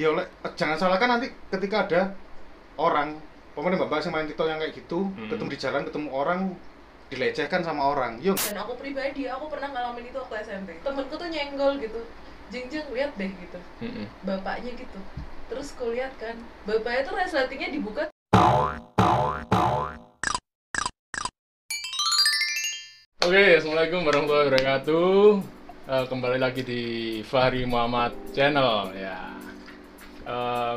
Ya jangan salahkan nanti ketika ada orang, pokoknya mbak yang main TikTok yang kayak gitu, ketemu di jalan, ketemu orang, dilecehkan sama orang. Yuk. Dan aku pribadi, aku pernah ngalamin itu waktu SMP. Temenku tuh nyenggol gitu, jeng lihat deh gitu, bapaknya gitu. Terus kulihat kan, bapaknya tuh resletingnya dibuka. Oke, assalamualaikum warahmatullahi wabarakatuh. Kembali lagi di Fahri Muhammad Channel ya.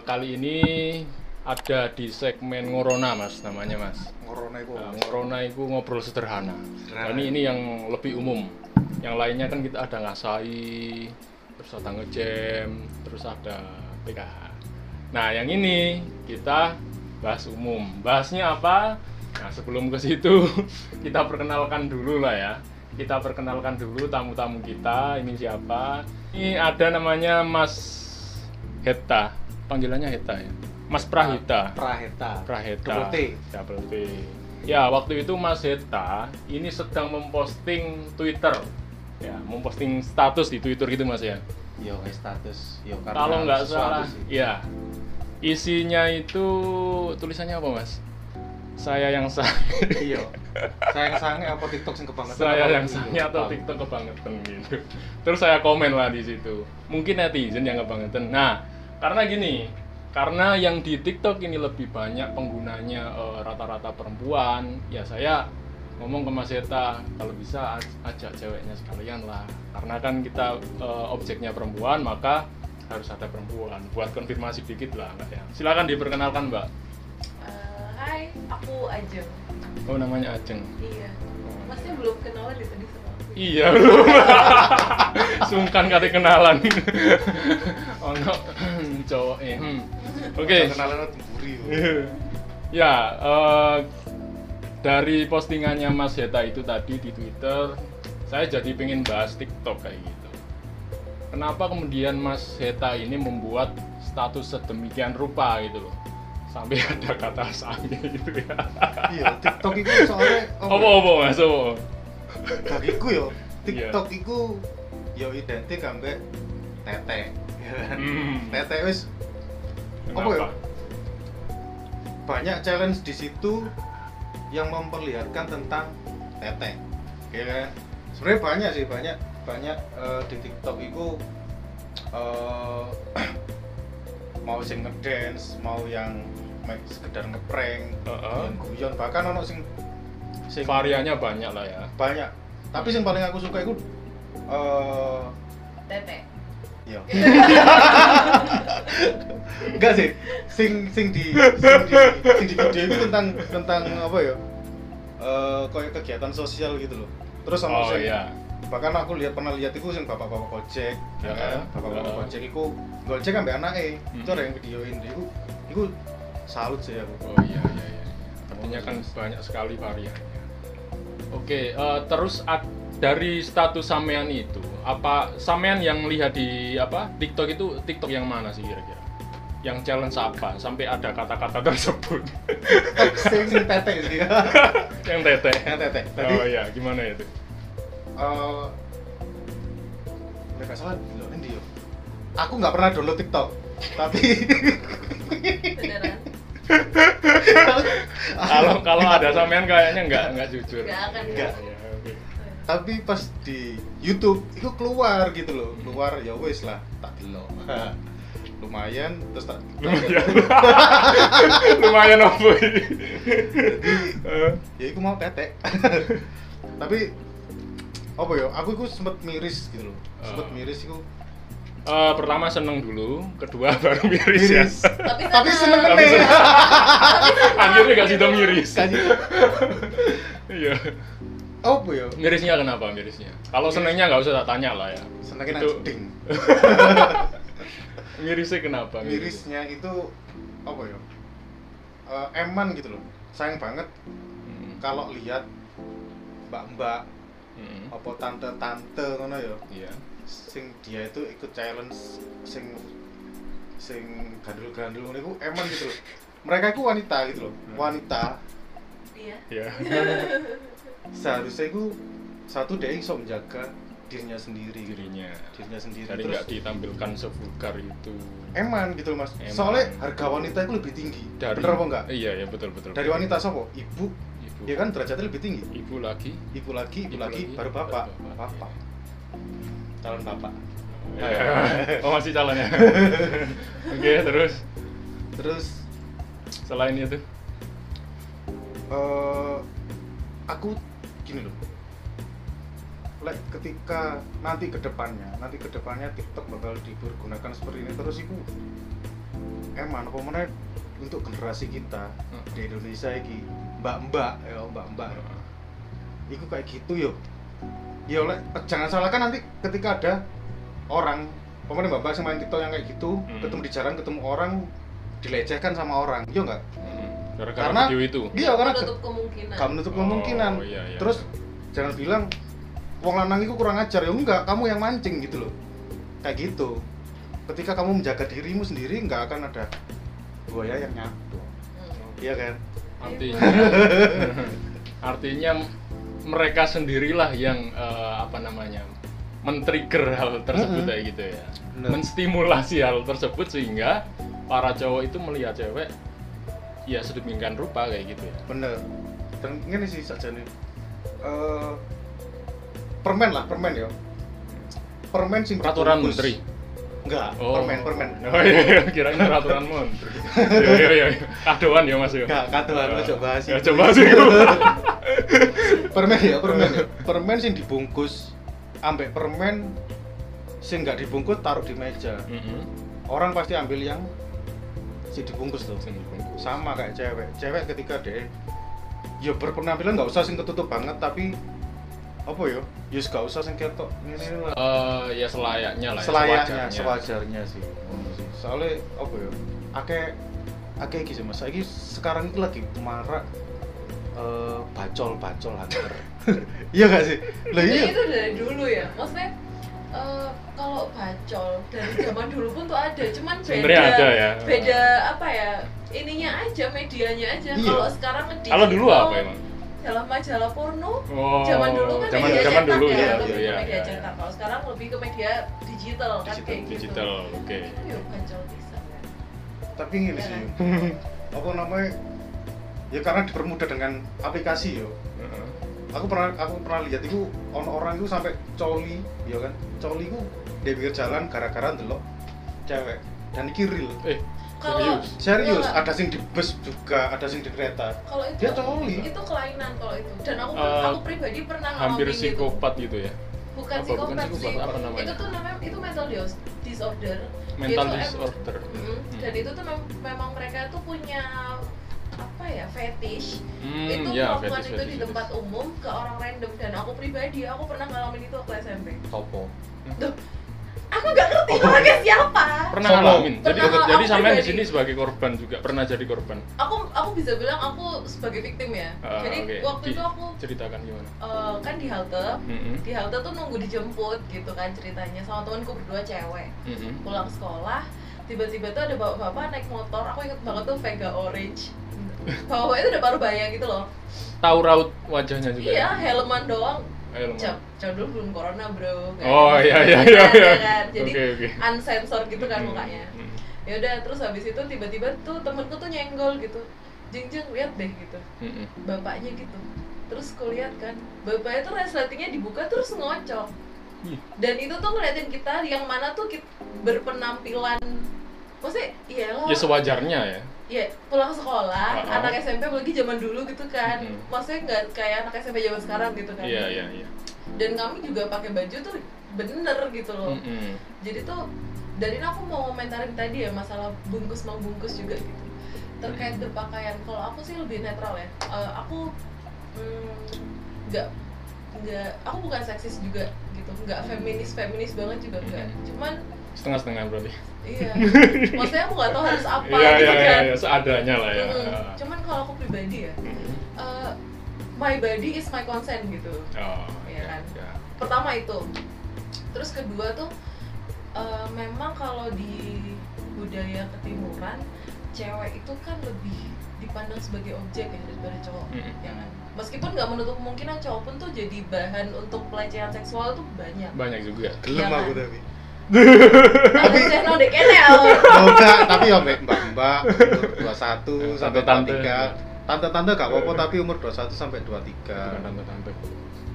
Kali ini ada di segmen Ngorona mas, namanya mas. Ngorona itu ngobrol sederhana. Ini yang lebih umum. Yang lainnya kan kita ada ngasai, terus ada ngejam, terus ada PKH. Nah yang ini kita bahas umum. Bahasnya apa? Nah sebelum ke situ kita perkenalkan dulu lah ya. Kita perkenalkan dulu tamu-tamu kita. Ini siapa? Ini ada namanya Mas Heta. Panggilannya Heta ya. Mas Prahita. Double T. Ya waktu itu Mas Heta ini sedang memposting Twitter. Ya, memposting status di Twitter gitu mas ya. Yo status. Yo karena kalau nggak salah, ya isinya itu tulisannya apa mas? Saya yang sange. Iya. Saya yang sange apa TikTok sing kebangetan? Saya yang sange atau TikTok kebangetan gitu. Terus saya komen lah di situ. Mungkin netizen yang kebangetan. Nah, karena gini, karena yang di TikTok ini lebih banyak penggunanya rata-rata perempuan, ya saya ngomong ke Mas Eta, kalau bisa ajak ceweknya sekalian lah. Karena kan kita objeknya perempuan, maka harus ada perempuan. Buat konfirmasi dikit lah, Mbak ya. Silakan diperkenalkan, Mbak. Hai, aku Ajeng. Oh, namanya Ajeng. Iya. Masnya belum kenalan di tadi sama aku. Iya, belum. Sungkan kali kenalan. Oh, no. Cowok Oke. Kenalan buri. Ya, dari postingannya Mas Heta itu tadi di Twitter, saya jadi pengen bahas TikTok kayak gitu. Kenapa kemudian Mas Heta ini membuat status sedemikian rupa gitu loh, sampai ada kata sange gitu ya. Iya, TikTok itu soalnya apa mas? Bagiku yo, TikTok itu yo identik ambek tete. Tete wis apa ya? Banyak challenge di situ yang memperlihatkan tentang tete, ya kan? Sebenarnya banyak di TikTok itu mau sing ngedance, mau yang sekedar ngeprank, yang guyon, bahkan ono sing variannya banyak lah ya. Banyak. Tapi yang paling aku suka itu Tete. iya. Enggak sih. Sing di video itu tentang apa ya? Kayak kegiatan sosial gitu loh. Terus sama iya. Bahkan aku pernah lihat itu sing bapak-bapak Gojek, ya kan? Bapak-bapak Gojek itu Gojek ambek anake. Itu ada yang videoin itu salut sih aku. Oh iya. Artinya kan banyak sekali variannya. Oke, terus dari status sampean itu, apa sampean yang lihat di TikTok itu TikTok yang mana sih kira-kira? Yang challenge apa sampai ada kata-kata tersebut? Sing tete sih. Yang tete. Tadi, oh iya, gimana itu? Mereka salah download ini yo. Aku nggak pernah download TikTok, tapi Beneran. Kalau ada sampean kayaknya nggak jujur. Nggak akan. Nggak. Ya, okay. Tapi pas di YouTube itu keluar gitu loh, keluar ya wes lah tak delok. Lumayan terus tak Lumayan apa ini? Jadi ya aku mau tete. Tapi apa ya, aku sempet miris gitu loh. Miris itu. Pertama seneng dulu, kedua baru miris ya. Tapi seneng Tapi nih. akhirnya gak sih dong miris. Iya. Apa ya? Mirisnya kenapa mirisnya? Kalau senengnya nggak usah tak tanya lah ya. Senengnya Itu- nang jeding. Mirisnya kenapa? Mirisnya itu apa ya? Eman gitu loh. Sayang banget kalau lihat mbak-mbak apa tante-tante ngono ya. Iya. Sing dia itu ikut challenge sing gandul-gandul ngono iku eman gitu loh. Mereka itu wanita gitu loh. Wanita. Iya. Iya. Seharusnya itu satu dia iso menjaga dirinya sendiri. Dirinya sendiri. Jadi nggak ditampilkan sevulgar itu. Eman gitu Mas. Soalnya harga wanita itu lebih tinggi. Bener apa enggak? Iya betul. Dari wanita siapa? Ibu. Ya kan derajatnya lebih tinggi. Ibu lagi, baru bapak. Calon bapak. Oh masih calon ya. Oke, terus selain itu aku gini loh, ketika nanti kedepannya TikTok bakal dipergunakan seperti ini terus, iku eman apa meneh untuk generasi kita di Indonesia iki, mbak-mbak iku kayak gitu yo. Ya jangan salahkan nanti ketika ada orang pemain mbak-mbak yang main TikTok yang kayak gitu, ketemu di jalan, ketemu orang, dilecehkan sama orang, iya enggak? Karena video itu. Iya, karena gak menutup kemungkinan. Iya. Terus jangan bilang wong lanang itu kurang ajar, ya enggak, kamu yang mancing gitu loh. Kayak gitu. Ketika kamu menjaga dirimu sendiri, enggak akan ada buaya yang nyatu. Iya kan? Artinya mereka sendirilah yang men-trigger hal tersebut kayak gitu ya. Menstimulasi hal tersebut sehingga para cowok itu melihat cewek ya sedemikian rupa kayak gitu ya. Bener. Dan ini sih saja nih. Permen ya. Permen sing peraturan menteri. Enggak, permen. Oh iya, kirain peraturan menteri. Iya. Kadoan ya Mas ya. Enggak, kadoan coba sih. Ya coba sih. Permen ya. Permen sing dibungkus ambek permen sing enggak dibungkus taruh di meja. Orang pasti ambil yang si dibungkus tuh. Sama kayak cewek ketika deh ya berpenampilan nggak usah sing ketutup banget, tapi apa ya nggak usah sing ketok ini lah. Ya selayaknya lah. Sewajarnya sih. Soalnya apa ya akeh iki sih Mas, saiki sekarang itu lagi marak bacol hunter. Iya nggak sih? Lah iya. Itu dari dulu ya, maksudnya kalau bacol dari zaman dulu pun tuh ada, cuman beda apa ya, ininya aja, medianya aja. Iya. Kalau sekarang kalau dulu apa emang? Dalam majalah porno. Zaman dulu kan media cetak dulu, ya, lebih ke media ya. cetak. Kalau sekarang lebih ke media digital kan kayak gitu. Digital, oke. Itu bacol bisa kan. Tapi gini sih, apa namanya? Ya karena dipermudah dengan aplikasi yo. Aku pernah lihat itu orang itu sampai coli, ya kan? Coli itu di pinggir jalan gara-gara ndelok cewek. Dan iki real. Serius, ada sing di bus juga, ada sing di kereta. Kalau itu dia coli. Itu kelainan kalau itu. Dan aku pribadi pernah ngalamin hampir psikopat gitu ya. Bukan psikopat sih. Apa namanya? Itu tuh namanya mental disorder. Mental disorder. Dan itu tuh memang mereka tuh punya apa ya, fetish. Itu ya, melakukan itu di tempat umum ke orang random. Dan aku pribadi, aku pernah ngalamin itu waktu SMP. Sopo? Aku nggak ngerti orangnya siapa. Pernah ngalamin. Jadi sampean di sini sebagai korban juga, pernah jadi korban. Aku bisa bilang aku sebagai victim ya. Jadi waktu itu aku ceritakan gimana? Kan di halte. Di halte tuh nunggu dijemput gitu kan ceritanya, sama temanku berdua cewek. Pulang sekolah, tiba-tiba tuh ada bapak-bapak naik motor. Aku inget banget tuh Vega Orange. Bapak itu udah paruh-baya gitu loh. Tahu raut wajahnya juga. Iya, helman doang. Jauh dulu belum corona bro. Iya. Kan? Jadi unsensor gitu kan mukanya. Ya udah, terus habis itu tiba-tiba tuh temenku tuh nyenggol gitu. Jeng lihat deh gitu. Bapaknya gitu. Terus aku lihat kan, bapaknya tuh resletingnya dibuka terus ngocok. Dan itu tuh ngeliatin kita yang mana tuh berpenampilan, maksudnya iyalah. Ya sewajarnya ya. Ya pulang sekolah, anak SMP lagi zaman dulu gitu kan. Maksudnya nggak kayak anak SMP zaman sekarang gitu kan. Iya. Dan kami juga pakai baju tuh bener gitu loh. Jadi tuh, dari ini aku mau komentarin tadi ya masalah bungkus membungkus juga gitu. Terkait berpakaian, kalau aku sih lebih netral ya. Aku nggak, aku bukan seksis juga gitu, nggak feminis banget juga enggak. Cuman setengah-setengah berarti. Iya. Maksudnya aku nggak tahu harus apa gitu kan. Iya, seadanya lah ya. Cuman kalau aku pribadi ya, my body is my consent gitu. Iya kan. Pertama itu. Terus kedua tuh, memang kalau di budaya ketimuran cewek itu kan lebih dipandang sebagai objek ya daripada cowok, ya kan? Meskipun nggak menutup kemungkinan cowok pun tuh jadi bahan untuk pelecehan seksual tuh banyak juga. Gelem ya aku kan? tapi no dek enel. enggak, tapi ya mbak-mbak umur 21 sampai Tante-tante. 23. Tante-tante gak apa-apa tapi umur 21 sampai 23. Bukan tante-tante.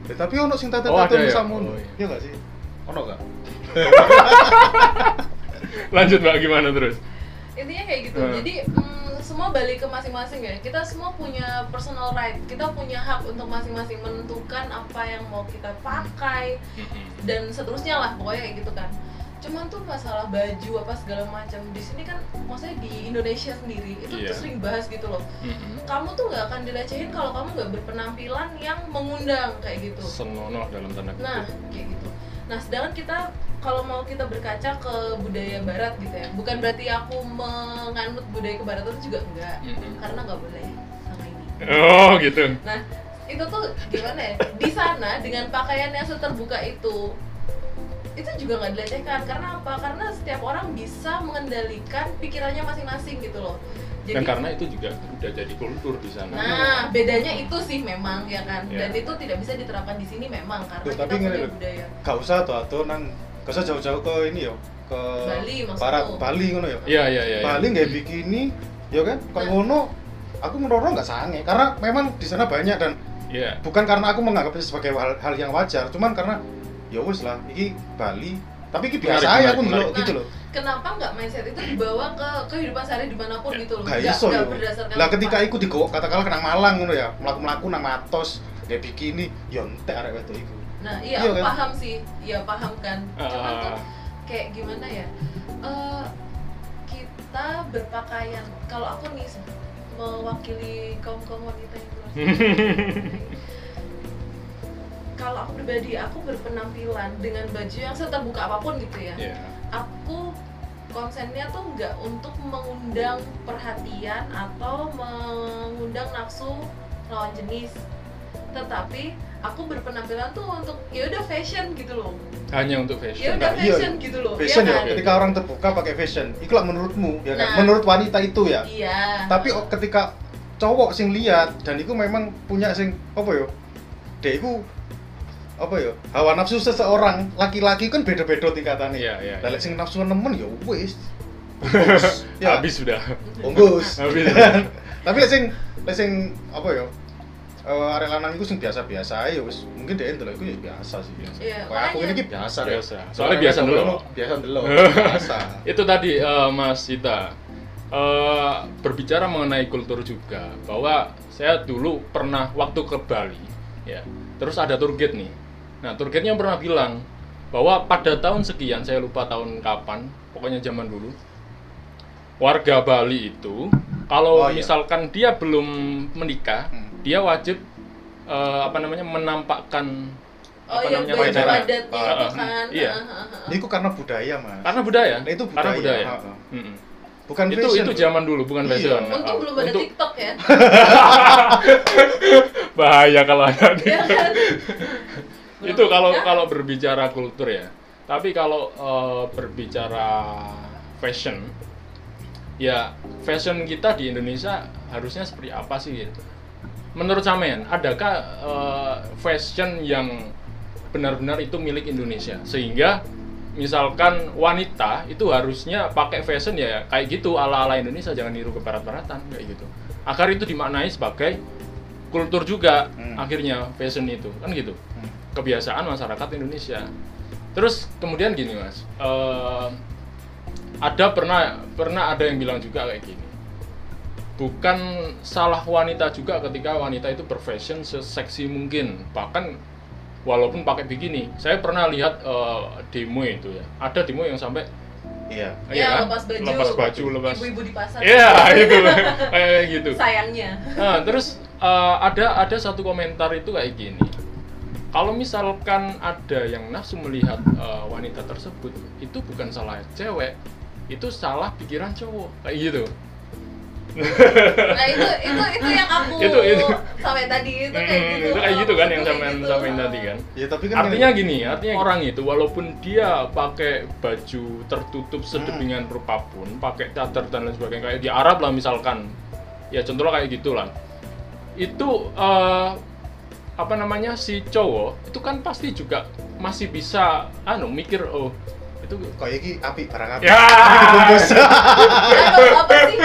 Ya, tapi ono sing Oh, tante-tante ada ya? samono. Oh, iya. Iya enggak sih? Ono enggak? Lanjut Mbak, gimana terus? Intinya kayak gitu. Jadi semua balik ke masing-masing ya. Kita semua punya personal right. Kita punya hak untuk masing-masing menentukan apa yang mau kita pakai dan seterusnya lah, pokoknya kayak gitu kan. Cuman tuh masalah baju apa segala macam di sini kan, maksudnya di Indonesia sendiri itu tuh sering bahas gitu loh. Kamu tuh nggak akan dilecehin kalau kamu nggak berpenampilan yang mengundang kayak gitu. Senonoh dalam tanda kutip. Nah, kayak gitu. Nah, sedangkan kita kalau mau kita berkaca ke budaya barat gitu ya, bukan berarti aku menganut budaya kebaratan itu juga enggak, karena nggak boleh sama ini. Oh gitu. Nah, itu tuh gimana ya? Di sana dengan pakaian yang seterbuka itu juga nggak dilecehkan. Karena apa? Karena setiap orang bisa mengendalikan pikirannya masing-masing gitu loh. Dan karena itu juga udah jadi kultur di sana. Nah, bedanya itu sih memang ya kan. Ya. Dan itu tidak bisa diterapkan di sini memang karena Tuh, kita tapi punya ngene, budaya. Gak usah tuh nang gak usah jauh-jauh ke ini yo, ke Bali maksudku. barat Bali ngono yo. Iya. Bali nggak bikini, ya kan? Kok ngono, aku menurut nggak sange, karena memang di sana banyak dan bukan karena aku menganggapnya sebagai hal yang wajar, cuman karena ya wes lah, ini Bali, tapi ini biasa aja aku dulu gitu loh. Kenapa nggak mindset itu dibawa ke kehidupan sehari dimanapun gitu loh? Gak iso nggak yo. berdasarkan Lah apa. ketika iku digowo katakanlah kenang Malang ngono ya, mlaku-mlaku nang Matos, nggak bikini, ya entek arek wedok iku. Nah iya, Iya aku kan? paham sih, iya paham kan. Cuman tuh kayak gimana ya? Kita berpakaian, kalau aku nih mewakili kaum wanita itu lah. Kalau aku pribadi, aku berpenampilan dengan baju yang seterbuka apapun gitu ya. Aku konsennya tuh nggak untuk mengundang perhatian atau mengundang nafsu lawan jenis, tetapi aku berpenampilan tuh untuk ya udah fashion gitu loh. Hanya untuk fashion. Ya udah fashion gitu loh. Fashion ya ya, kan? ketika orang terbuka pakai fashion, itu lah menurutmu ya kan? Nah. Menurut wanita itu ya. Iya. Tapi ketika cowok sing lihat dan itu memang punya sing apa ya? Dia itu apa ya? Hawa nafsu seseorang laki-laki kan beda-beda tingkatannya. Iya. Lah lek sing nafsu nemen ya wis. Ya. Habis sudah. Bungkus. Habis. Tapi lek sing apa ya? Arek lanang iku sing biasa-biasa ae ya wis. Mungkin dhek ndelok iku ya biasa sih biasa. Iya, Kayak aku makanya- ini biasa. Biasa. Soalnya biasa dulu. Biasa dulu. Biasa. Itu tadi Mas Sita. Berbicara mengenai kultur juga, bahwa saya dulu pernah waktu ke Bali ya. Terus ada tour guide nih. Nah, tour guide-nya pernah bilang bahwa pada tahun sekian, saya lupa tahun kapan, pokoknya zaman dulu, warga Bali itu kalau misalkan dia belum menikah, dia wajib menampakkan baju pacaran. adatnya itu kan. Iya. Itu karena budaya, Mas. Karena budaya. Nah, itu Karena budaya. budaya. Bukan itu fashion. itu zaman dulu, bukan Iya. fashion. Untung belum ada Untuk- TikTok ya. bahaya kalau ada Ya kan? itu kalau berbicara kultur ya. Tapi kalau berbicara fashion, ya fashion kita di Indonesia harusnya seperti apa sih? Menurut sampean, adakah fashion yang benar-benar itu milik Indonesia? Sehingga misalkan wanita itu harusnya pakai fashion ya kayak gitu ala-ala Indonesia, jangan niru ke barat-baratan kayak gitu. Agar itu dimaknai sebagai kultur juga akhirnya fashion itu kan gitu. Kebiasaan masyarakat Indonesia. Terus kemudian gini Mas, pernah ada yang bilang juga kayak gini, bukan salah wanita juga ketika wanita itu berfashion seseksi mungkin, bahkan walaupun pakai bikini. Saya pernah lihat demo itu ya, ada demo yang sampai Iya. Ya, kan? lepas baju, lepas ibu-ibu di pasar. Iya, itu kayak gitu. Sayangnya. Nah, terus ada satu komentar itu kayak gini. Kalau misalkan ada yang nafsu melihat wanita tersebut, itu bukan salah cewek, itu salah pikiran cowok, kayak gitu. Nah itu yang aku itu sampai tadi itu kayak gitu. Itu kayak gitu kan yang sampein tadi kan. Ya tapi kan artinya orang itu walaupun dia pakai baju tertutup sedemikian rupa pun, pakai cadar dan lain sebagainya kayak di Arab lah misalkan. Ya contohnya kayak gitulah. Itu apa namanya si cowok itu kan pasti juga masih bisa mikir itu kayak iki api barang api. Ya. Dibungkus. Apa sih?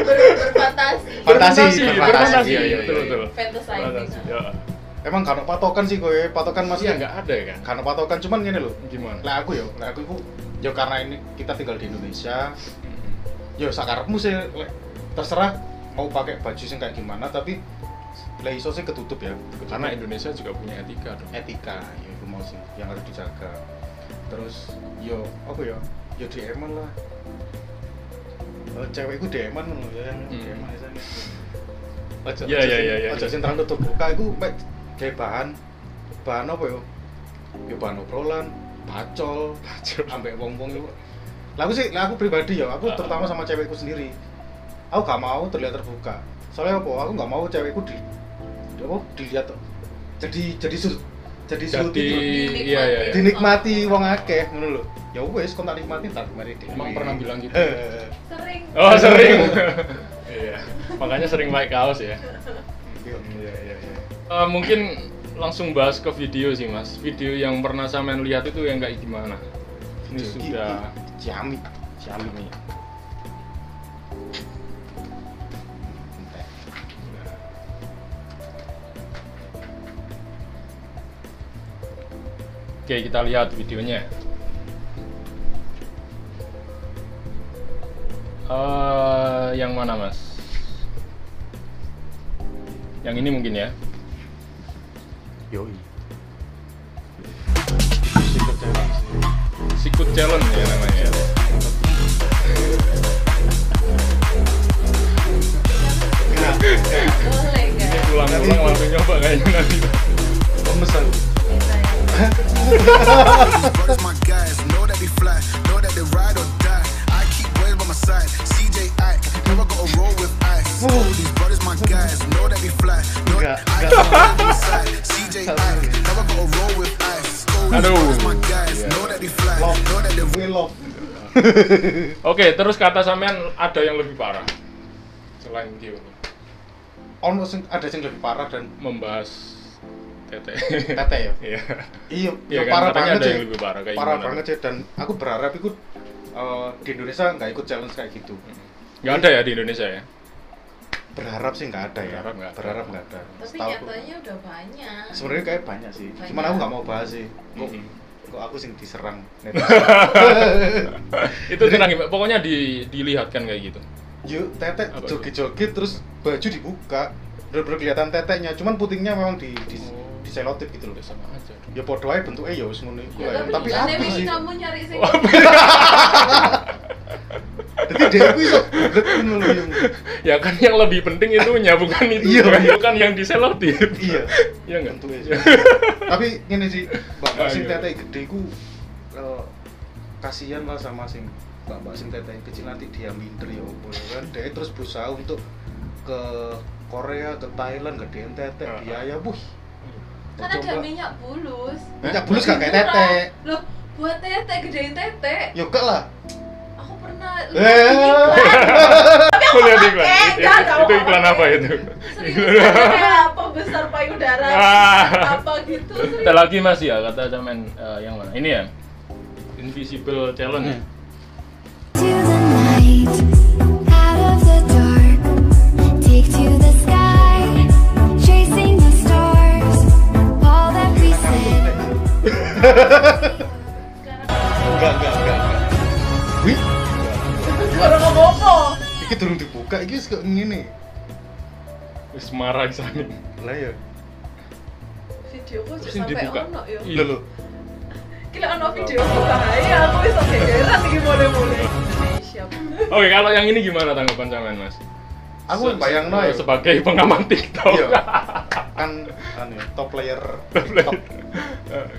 Berfantasi. Fantasi. Iya, Betul. Fantasizing. Ya. Emang kan patokan sih kowe, patokan masih Iya, nggak ada ya kan? Kan patokan cuman gini loh. Gimana? Lah aku itu ya karena ini kita tinggal di Indonesia. Ya sakarepmu sih terserah mau pakai baju sing kayak gimana tapi lah iso sih ketutup ya. Karena Indonesia juga punya etika dong. Etika ya itu mau sih yang harus dijaga. Terus yo apa ya? Yo DM-an lah. Cewekku DM-an loh ya. DM-an aja nih. Iya. Aja sing terang tutup buka iku mek gawe bahan apa yo? Yo bahan obrolan, bacol ambek wong-wong iku. Lah aku pribadi ya, aku terutama sama cewekku sendiri. Aku gak mau terlihat terbuka. Soalnya apa? Aku gak mau cewekku dilihat jadi iya. dinikmati wong akeh ngono lho. Ya wis kon tak nikmati tak mari dhewe. Emang pernah bilang gitu? Sering. Oh, sering. Iya. Makanya sering pakai kaos ya. Iya. Mungkin langsung bahas ke video sih Mas. Video yang pernah sampean lihat itu yang kayak gimana? Ini sudah Xiaomi. Oke, kita lihat videonya. Yang mana Mas? Yang ini mungkin ya? Yoi. Sikut challenge ya namanya. Boleh Ini enggak? pulang-pulang langsung nyoba kayaknya nanti. Pemesan. Brothers, my guys, know that they fly, know that they ride or die. I keep boys by my side. CJ, I never gotta roll with ice. All these brothers, my guys, know that they fly, know that I keep boys by my side. CJ, I never gotta roll with ice. All these brothers, my guys, know that they fly, know that they Love. Oke, terus kata sampean ada yang lebih parah selain dia Ada yang lebih parah dan membahas tete ya. Iya. Iya, kan, parah katanya banget ada sih. yang lebih parah kayak Parah gimana? banget sih dan aku berharap ikut di Indonesia nggak ikut challenge kayak gitu. Nggak ada ya di Indonesia ya? Berharap sih nggak ada ya. Berharap nggak Nggak ada. Tapi Setahuku. nyatanya udah banyak. Sebenarnya kayak banyak sih. Cuman aku nggak mau bahas sih. Kok aku sing diserang. Itu tenang, pokoknya dilihatkan kayak gitu. Yuk, tete Apa joget-joget terus baju dibuka. Bener-bener kelihatan teteknya, cuman putingnya memang diselotip gitu loh. Sama aja. Ya podo ae bentuknya ya wis ngono iku Ya, lah. Tapi bukannya apa wingi sih? kamu nyari sing Jadi dia itu iso blek ngono lho yang. Ya kan yang lebih penting itunya, bukan itu. Iya. Bukan yang diselotip. Iya. Iya enggak? Bentuknya sih. Tapi ngene sih, mbak sing tete gede iku kasihan lah sama sing mbak sing tete kecil nanti dia minder ya opo kan. Dia terus berusaha untuk ke Korea, ke Thailand, gedein tete, biaya buh. kan ada minyak bulus. Minyak bulus gak kayak tete. Loh, buat tete gedein tete. Yo gak lah. Aku pernah Aku lihat iklan. Itu iklan apa itu? serius kayak apa besar payudara apa gitu. Kita lagi Mas ya, kata zaman yang mana? Ini ya. Invisible Challenge. To the night, out of the dark, take to the sky, chasing the stars, all that we said. Enggak. Wih, Orang ngomong. iki durung dibuka, iki wis kok ngene. Wis marah sana. Lah ya. Video kok Terus sampai dibuka. ono ya. Iya. Lho. Gila ono video bahaya, aku bisa gegeran iki mulai-mulai. Siap. Oke, kalau yang ini gimana tanggapan sampean, Mas? Aku bayangno ya sebagai pengamat TikTok. Iya. Kan top player TikTok.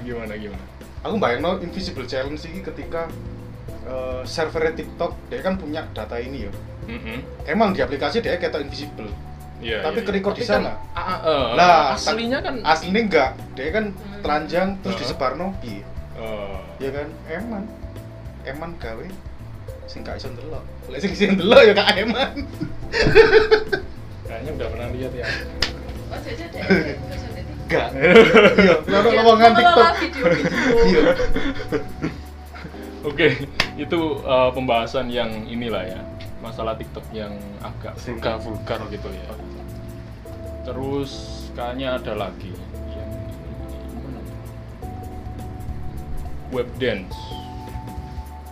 Gimana? Aku bayangno Invisible Challenge iki ketika server TikTok dia kan punya data ini ya. Emang di aplikasi dia ketok invisible. Iya, tapi ke-record di kan, sana. Lah, aslinya kan aslinya enggak. Dia kan telanjang terus disebarno piye. Ya kan? Eman gawe sing gak iso ndelok. Lek sing iso ndelok ya gak eman. Kayaknya udah pernah lihat ya. Oh, jajan deh. Enggak. Iya, lowongan TikTok. Iya. Oke, itu pembahasan yang inilah ya. Masalah TikTok yang agak vulgar gitu ya. Terus kayaknya ada lagi yang gimana? Web dance.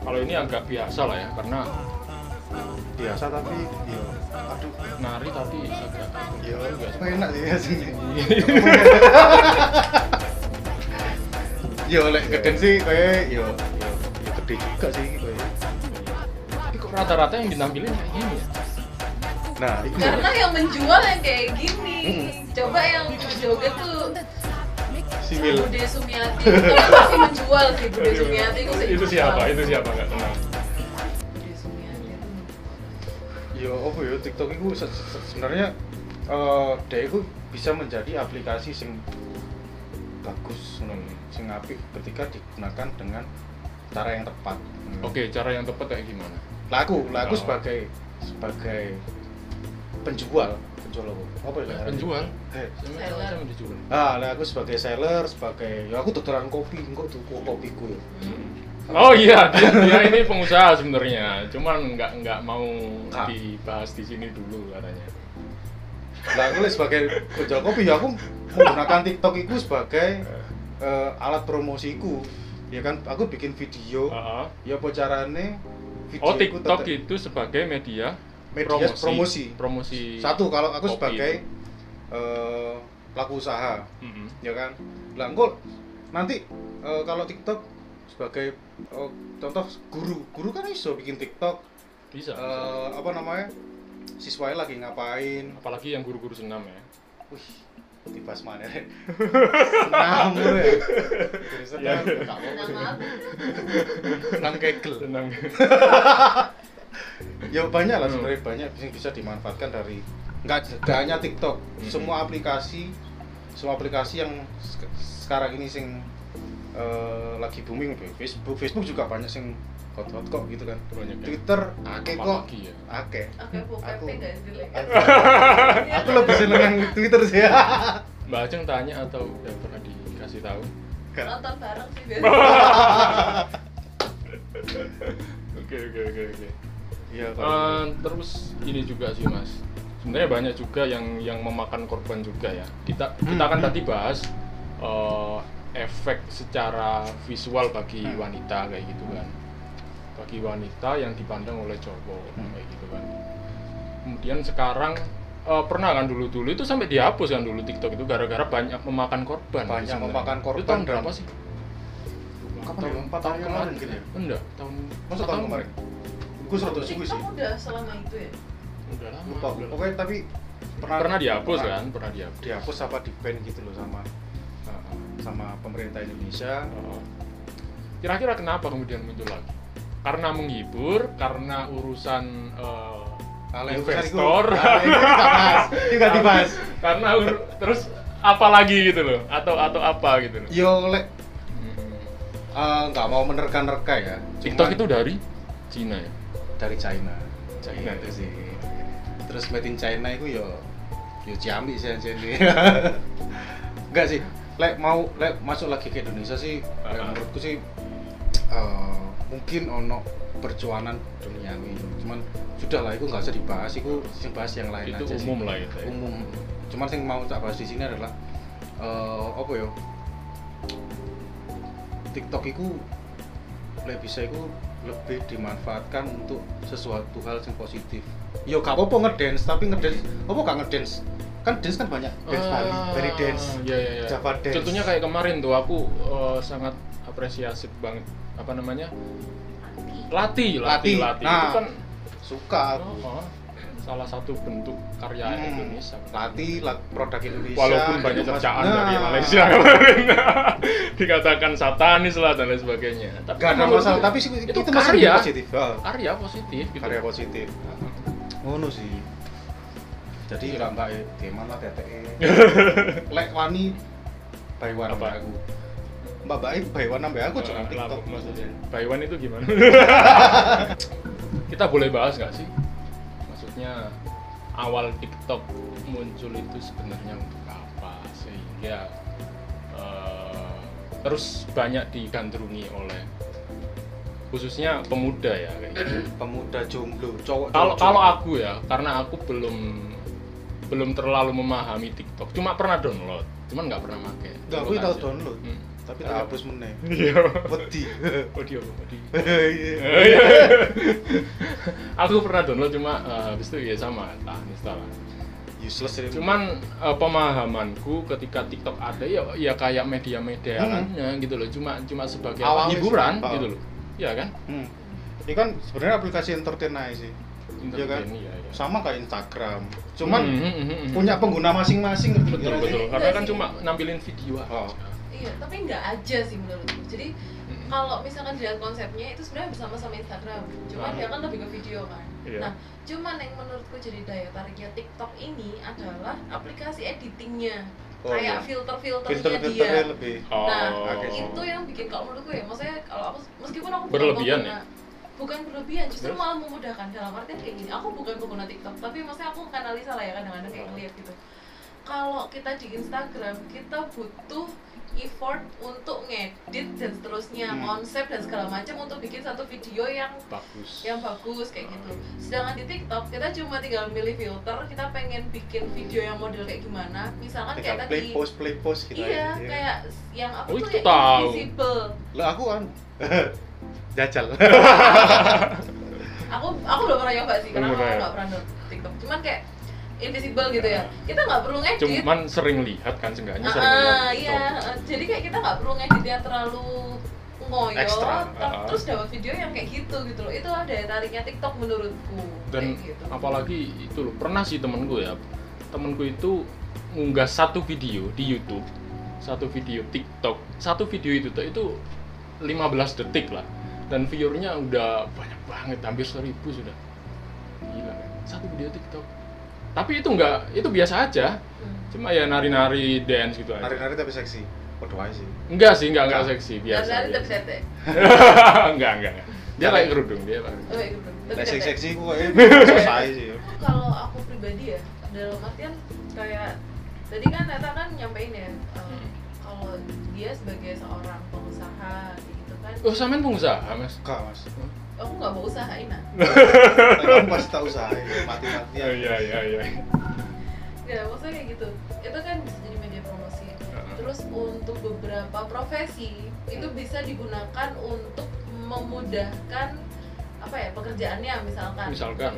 Kalau ini agak biasa lah ya, karena biasa tapi ya aduh nari tapi agak ya enak sih aslinya. Yo lek geden sih kayak yo gede juga sih kayak. Tapi kok rata-rata yang ditampilin kayak gini ya? Nah, itu karena yang menjual yang kayak gini. Coba yang joget tuh simil. Bude Sumiati itu masih menjual sih. Bude Sumiati itu siapa? Itu siapa nggak kenal? Bude Sumiati itu Yo apa ya TikTok itu sebenarnya dia itu bisa menjadi aplikasi sing bagus, sing apik ketika digunakan dengan cara yang tepat. Oke, cara yang tepat kayak gimana? Laku sebagai penjual apa ya? Penjual? Seller. Sama dijual. Lah aku sebagai seller, sebagai ya aku tuturan kopi, engko tuku kopiku ya. Oh iya, dia ini pengusaha sebenarnya, cuman nggak mau dibahas di sini dulu katanya. Lah aku sebagai penjual kopi ya aku menggunakan TikTok itu sebagai alat promosiku. Ya kan aku bikin video. Ya apa carane video TikTok itu sebagai media promosi. Satu kalau aku kopi sebagai pelaku usaha. Ya kan? Lah engko nanti kalau TikTok sebagai contoh guru kan iso bikin TikTok. Bisa. Apa namanya? Siswanya lagi ngapain? Apalagi yang guru-guru senam ya. Wih, dibahas mana ya? Senam ya. Senam enggak apa-apa. Senam kegel. Senam. Ya banyak lah sebenarnya, banyak yang bisa dimanfaatkan dari nggak hanya TikTok. Semua aplikasi yang sekarang ini sing lagi booming, Facebook juga banyak sing hot kok gitu kan. Banyak, Twitter akeh kok. Ya? Akeh. Aku nggak sih Aku lebih seneng yang Twitter sih. Mbak Ajeng tanya atau udah pernah dikasih tahu? nonton bareng sih biasanya. Oke. Iya. Terus ini juga sih Mas. Sebenarnya banyak juga yang memakan korban juga ya. Kita kan tadi bahas efek secara visual bagi wanita kayak gitu kan. Bagi wanita yang dipandang oleh cowok kayak gitu kan. Kemudian sekarang pernah kan dulu itu sampai dihapus kan dulu TikTok itu gara-gara banyak memakan korban. Banyak memakan korban. Itu tahun berapa sih? Kapan ya? 4 tahun kemarin mungkin ya? Enggak, Masa tahun kemarin? Gue sudah suwi sih. TikTok udah selama itu ya? Udah lama. Lupa. Pokoknya tapi pernah dihapus kan? Pernah dihapus. Dihapus apa di-ban gitu loh sama pemerintah Indonesia. Kira-kira kenapa kemudian muncul lagi? Karena menghibur, karena urusan investor. Ini nggak dibahas. Karena terus apa lagi gitu loh? Atau apa gitu loh? Yo lek nggak mau menerka-nerka ya. TikTok itu dari Cina ya? Dari China itu sih. Terus made in China itu yo Ciambi sih anjir. Enggak sih. Lek masuk lagi ke Indonesia sih, menurutku sih mungkin ono perjuangan duniawi. Cuman sudah lah, itu nggak usah dibahas. Itu bahas yang lain itu aja umum sih. lah itu. Ya. Umum. Cuman yang mau tak bahas di sini adalah apa ya? TikTok itu bisa lebih dimanfaatkan untuk sesuatu hal yang positif. Yo gak apa-apa ngedance, tapi ngedance apa gak ngedance? Kan dance kan banyak, dance Bali, very dance, iya. Java dance. Contohnya kayak kemarin tuh aku sangat apresiasi banget apa namanya? Lati. Nah, Itu kan suka aku. salah satu bentuk karya Indonesia. Latih produk Indonesia. Walaupun banyak cercaan dari Malaysia kemarin, dikatakan satanis lah dan lain sebagainya. Tapi gak ada masalah, tapi itu karya positif. Karya positif gitu. Karya positif. Ngono sih. Jadi lah mbak gimana TTE. Lek wani baywan apa aku. Mbak Baik baywan nambah aku jangan TikTok maksudnya. Baywan itu gimana? Kita boleh bahas nggak sih? Maksudnya awal TikTok muncul itu sebenarnya untuk apa sehingga terus banyak digandrungi oleh khususnya pemuda ya kayak gitu. Pemuda jomblo, cowok. Kalau aku ya, karena aku belum terlalu memahami TikTok. Cuma pernah download, cuman nggak pernah pakai. Enggak, aku tahu download. Tapi tak hapus meneh. Iya. Wedi. Wedi. Aku pernah download cuma habis itu ya sama tak install. Useless ya. Cuman pemahamanku ketika TikTok ada ya kayak media-media lainnya gitu loh. Cuma sebagai hiburan gitu loh. Iya kan? Ini kan sebenarnya aplikasi entertain aja sih. Iya kan? Iya. Sama kayak Instagram. Cuman punya pengguna masing-masing gitu. Betul. Karena kan cuma nampilin video. Iya, tapi nggak aja sih menurutku. Jadi kalau misalkan dilihat konsepnya itu sebenarnya bersama-sama Instagram, cuman dia kan lebih ke video kan. Iya. Nah, cuman yang menurutku jadi daya tariknya TikTok ini adalah aplikasi editingnya, kayak filter-filternya dia. Lebih. Nah, itu yang bikin kalau menurutku ya, maksudnya kalau aku meskipun aku berlebihan ya? Bukan berlebihan, justru malah memudahkan. Dalam artian kayak gini, aku bukan pengguna TikTok, tapi maksudnya aku analisa lah ya kadang-kadang kayak ngeliat gitu. Kalau kita di Instagram, kita butuh effort untuk ngedit dan seterusnya, konsep dan segala macam untuk bikin satu video yang bagus kayak gitu. Sedangkan di TikTok kita cuma tinggal milih filter, kita pengen bikin video yang model kayak gimana, misalkan kayak tadi play post gitu. Iya, kayak yang apa tuh yang invisible. Lah aku kan jajal. aku belum pernah nyoba sih karena aku nggak pernah download TikTok. Cuman kayak invisible gitu ya, kita nggak perlu ngedit. Cuman sering lihat kan, seenggaknya sering lihat. Iya, jadi kayak kita nggak perlu ngeditnya terlalu ngoyo, terus dapat video yang kayak gitu loh. Itu ada daya tariknya TikTok menurutku. Dan gitu. apalagi itu loh, pernah sih temenku itu ngunggah satu video di YouTube, satu video TikTok, satu video itu 15 detik lah, dan viewernya udah banyak banget, hampir 1000 sudah. Gila kan, satu video TikTok. Tapi itu biasa aja. Cuma ya nari-nari dance gitu aja. Nari-nari tapi seksi. Waduh aja sih. Enggak seksi, biasa. Nari-nari tapi sete. Enggak. Dia pakai kerudung, Seksi gue selesai sih. Kalau aku pribadi ya, dalam artian kayak tadi kan Neta kan nyampein ya, kalau dia sebagai seorang pengusaha gitu kan. Oh, sampean pengusaha, Mas? Enggak, Mas. Aku nggak mau usahain ah. Kamu pasti tak usahain, mati-matian. Iya. Ya, maksudnya kayak gitu. Itu kan bisa jadi media promosi. Terus untuk beberapa profesi itu bisa digunakan untuk memudahkan apa ya pekerjaannya, misalkan gimana?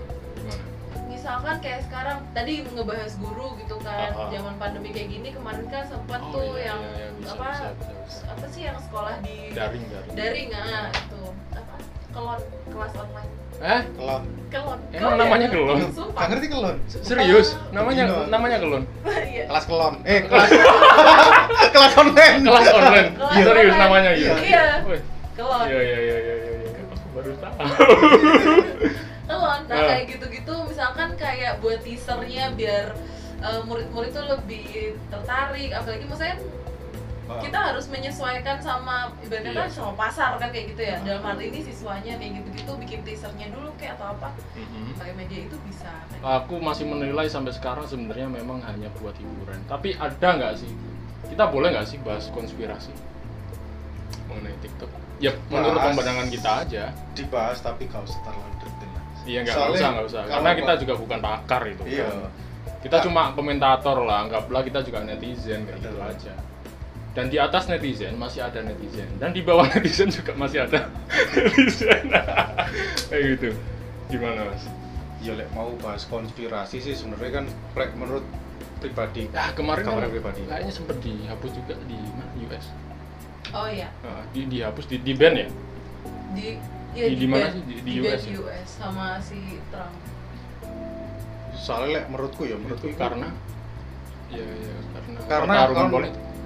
Misalkan kayak sekarang tadi ngebahas guru gitu kan, zaman pandemi kayak gini kemarin kan sempat bisa. Apa sih yang sekolah di daring itu apa kelas online. Kelon. Emang namanya kelon? Nggak ngerti kelon? Serius? Namanya kelon? Iya. Kelas kelon. Kelas online. Kelas online. Serius namanya iya. Iya. Kelon. Iya. Aku baru tahu. Kelon. Nah, kayak gitu-gitu misalkan kayak buat teasernya biar murid-murid tuh lebih tertarik, apalagi maksudnya kita harus menyesuaikan sama ibaratnya kan sama pasar kan kayak gitu ya. Dalam hal ini siswanya kayak gitu-gitu bikin teasernya dulu kayak atau apa. Pakai media itu bisa. Aku masih menilai sampai sekarang sebenarnya memang hanya buat hiburan. Tapi ada nggak sih? Kita boleh nggak sih bahas konspirasi mengenai TikTok? Ya menurut pandangan kita aja. Dibahas tapi nggak usah terlalu detail. Iya nggak usah. Karena kita juga bukan pakar itu. Iya. Kita cuma komentator lah, anggaplah kita juga netizen kayak gitu aja. Dan di atas netizen masih ada netizen, dan di bawah netizen juga masih ada netizen. Kayak gitu. Gimana Mas? Ya mau bahas konspirasi sih sebenarnya kan menurut pribadi. Kemarin kan pribadi. Kayaknya sempat dihapus juga di US. Oh iya. Dihapus di ban ya? Di mana sih di US? Di US sama si Trump. Soalnya menurutku karena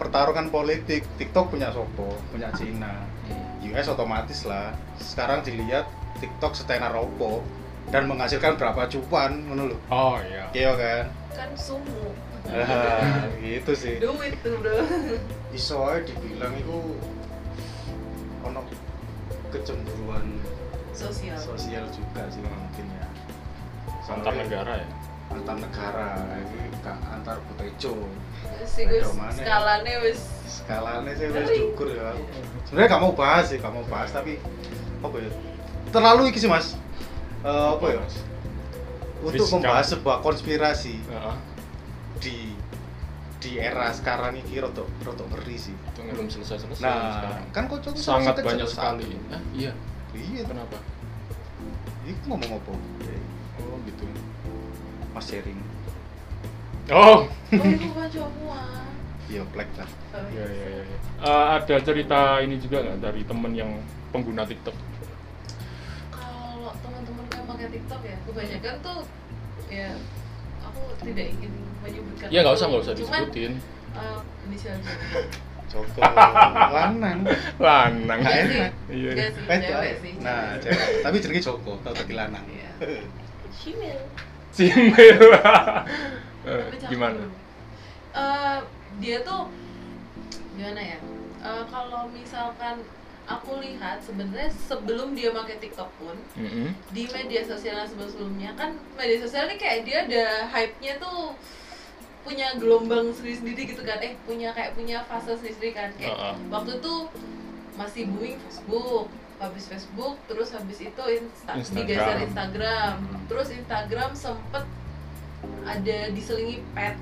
pertarungan politik. TikTok punya Sopo, punya Cina, US otomatis lah. Sekarang dilihat TikTok setenar opo dan menghasilkan berapa cuan, menurut. Oh iya. Iya kan? Kan sumu. Gitu sih. Duit tuh bro. Iso ae dibilang itu ono kecemburuan sosial juga sih mungkin ya. Antar negara ya. Antar negara, ini antar Butejo. Sih gue skalanya sih wis cukur ya. Sebenarnya gak mau bahas, tapi apa ya? Terlalu iki sih Mas. Apa ya? Untuk membahas sebuah konspirasi di era sekarang ini rotok ngeri sih. Itu belum selesai. Nah, sekarang. Kan kocok sangat banyak sekali. Iya. Kenapa? Iku ngomong apa? Oh gitu. Mas sharing. Oh. itu bukan cowok. Iya, black lah. Iya. Ada cerita ini juga nggak dari temen yang pengguna TikTok? Kalau teman-teman yang pakai TikTok ya, kebanyakan tuh ya aku tidak ingin menyebutkan. Iya nggak usah disebutin. Inisial Joko lanang. Nggak Iya. sih, cewek sih. Nah, cewek. Tapi jenenge Joko, tau tadi lanang. Iya. Cimil. Gimana? Dia tuh gimana ya? Kalau misalkan aku lihat sebenarnya sebelum dia pakai TikTok pun di media sosial sebelumnya kan media sosial ini kayak dia ada hype-nya tuh punya gelombang sendiri gitu kan, punya fase sendiri kan, kayak waktu itu masih booming Facebook, habis Facebook, terus habis itu digeser Instagram, terus Instagram sempet ada diselingi pet.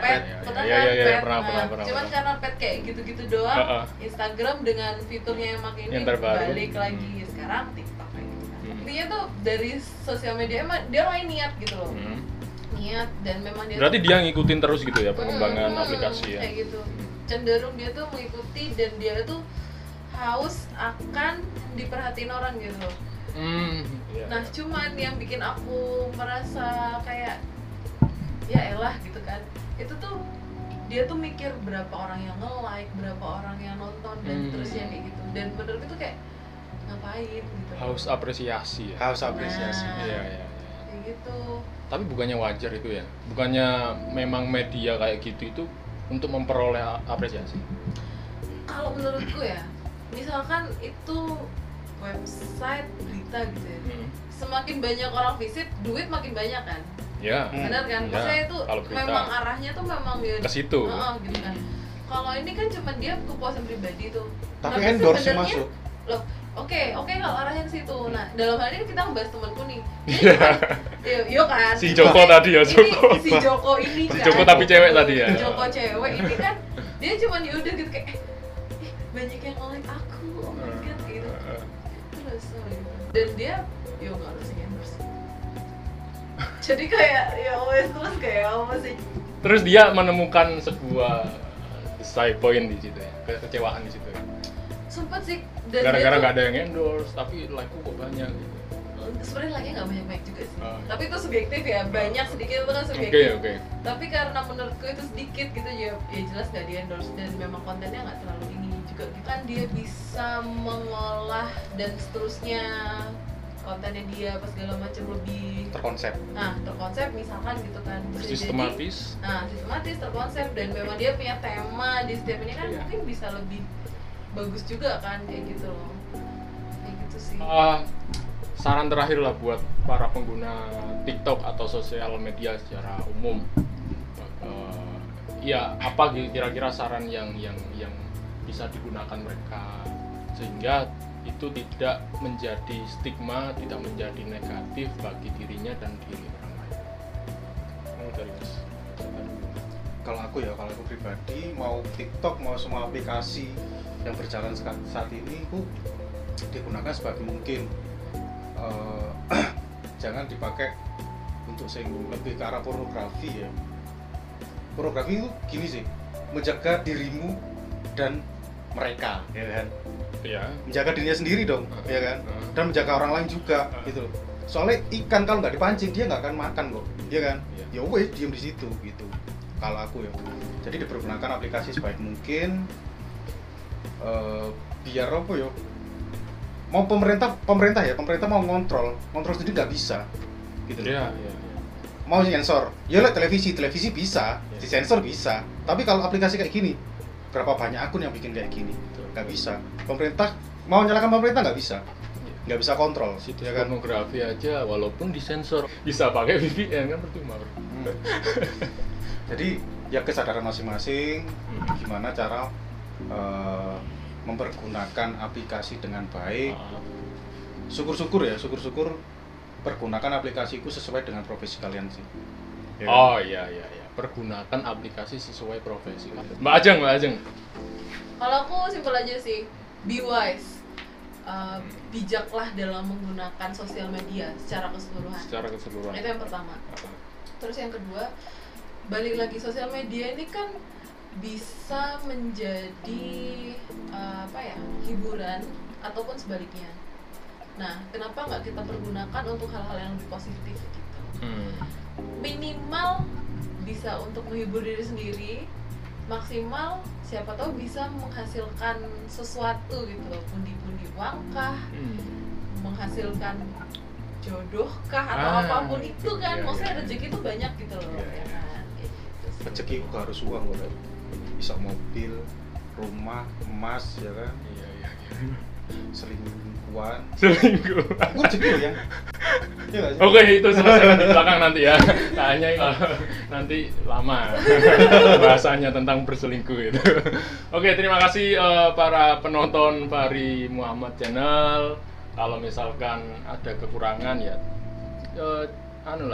Pet, pernah. Cuman karena pet kayak gitu-gitu doang, Instagram dengan fiturnya yang makin ini balik lagi sekarang TikTok kayak gitu kan. Intinya tuh dari sosial media emang dia main niat gitu loh. Niat dan memang dia berarti dia ngikutin terus gitu ya perkembangan aplikasi ya. Kayak gitu. Cenderung dia tuh mengikuti dan dia tuh haus akan diperhatiin orang gitu loh. Nah, cuman yang bikin aku merasa kayak ya elah gitu kan. Itu tuh dia tuh mikir berapa orang yang nge-like, berapa orang yang nonton dan terusnya kayak gitu. Dan menurut itu kayak ngapain gitu. Haus apresiasi ya. Iya. Kayak gitu. Tapi bukannya wajar itu ya? Bukannya memang media kayak gitu itu untuk memperoleh apresiasi? Kalau menurutku ya, misalkan itu website berita gitu ya, semakin banyak orang visit, duit makin banyak kan? Ya. Benar kan? Maksudnya itu memang arahnya tuh memang ya ke situ. Gitu kan. Kalau ini kan cuma dia kepuasan pribadi tuh. Tapi endorse masuk. Loh, Oke, kalau arahnya ke situ. Nah, dalam hal ini kita ngebahas temanku nih. Iya kan? Si Joko tadi ya, Joko. Si Joko ini kan. Si Joko tapi cewek tadi ya. Si Joko cewek ini kan dia cuma yaudah gitu kayak banyak yang nge-like aku. Oh my god gitu. Terus gitu. Dan dia nggak harus endorse. Jadi kayak ya wes terus kayak apa sih? Terus dia menemukan sebuah side point di situ ya. Kekecewaan di situ ya. Sempet sih. Gara-gara nggak ada yang endorse, tapi like-ku kok banyak gitu. Sebenarnya like-nya nggak banyak juga sih. Tapi itu subjektif ya, banyak sedikit itu kan subjektif. Oke. Tapi karena menurutku itu sedikit gitu ya jelas nggak di endorse dan memang kontennya nggak terlalu ini juga gitu. Kan dia bisa mengolah dan seterusnya kontennya dia pas segala macam lebih terkonsep misalkan gitu kan. Sistematis. Sistematis, terkonsep dan memang dia punya tema di setiap ini kan mungkin bisa lebih bagus juga kan kayak gitu loh. Kayak gitu sih. Saran terakhir lah buat para pengguna TikTok atau sosial media secara umum. Ya apa kira-kira saran yang bisa digunakan mereka sehingga itu tidak menjadi stigma, tidak menjadi negatif bagi dirinya dan diri orang lain. Dari Mas. Kalau aku pribadi mau TikTok mau semua aplikasi yang berjalan saat ini itu digunakan sebaik mungkin. Jangan dipakai untuk lebih ke arah pornografi ya. Pornografi itu gini sih, menjaga dirimu dan mereka, ya kan? Iya. Menjaga dirinya sendiri dong, ya kan? Dan menjaga orang lain juga, gitu loh. Soalnya ikan kalau nggak dipancing dia nggak akan makan kok, iya kan? Iya. Ya wes diem di situ gitu. Kalau aku ya. Jadi dipergunakan aplikasi sebaik mungkin. Biar apa ya? Mau pemerintah mau ngontrol sendiri nggak bisa, gitu. Iya. Mau sensor, ya lah televisi bisa, disensor bisa. Tapi kalau aplikasi kayak gini, berapa banyak akun yang bikin kayak gini? Nggak bisa. Pemerintah mau nyalakan pemerintah nggak bisa kontrol. Situs ya kan? pornografi aja walaupun disensor bisa pakai VPN kan percuma. Jadi ya kesadaran masing-masing gimana cara mempergunakan aplikasi dengan baik. Syukur-syukur pergunakan aplikasiku sesuai dengan profesi kalian sih. Ya. Oh iya. Pergunakan aplikasi sesuai profesi. Mbak Ajeng. Kalau aku simpel aja sih, be wise. Bijaklah dalam menggunakan sosial media secara keseluruhan. Itu yang pertama. Terus yang kedua, balik lagi, sosial media ini kan bisa menjadi hiburan ataupun sebaliknya. Nah, kenapa nggak kita pergunakan untuk hal-hal yang lebih positif gitu? Minimal bisa untuk menghibur diri sendiri, maksimal siapa tahu bisa menghasilkan sesuatu gitu loh, pundi-pundi uang kah, menghasilkan jodoh kah, atau apapun itu kan, maksudnya rezeki itu banyak gitu loh, ya kan? Rezeki itu gak harus uang loh, bisa mobil, rumah, emas, ya kan? Iya. Selingkuhan. Selingkuh. Aku rezeki loh ya. Iya gak sih? Oke, itu selesai di belakang nanti ya. Tanya nanti lama bahasanya tentang berselingkuh itu. Oke, terima kasih para penonton Fahri Muhammad Channel. Kalau misalkan ada kekurangan ya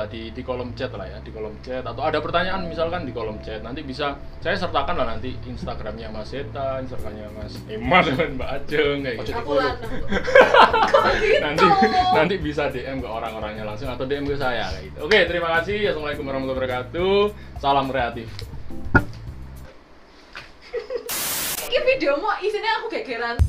di kolom chat lah ya, di kolom chat, atau ada pertanyaan misalkan di kolom chat, nanti bisa saya sertakan lah nanti Instagramnya Mas Zeta, Instagramnya Mas Emas dan Mbak Ajeng kayak gitu. Aku lanang gitu. nanti bisa DM ke orang-orangnya langsung atau DM ke saya kayak gitu. Oke, terima kasih. Assalamualaikum warahmatullahi wabarakatuh. Salam kreatif. Ini video mau isinya aku gegeran.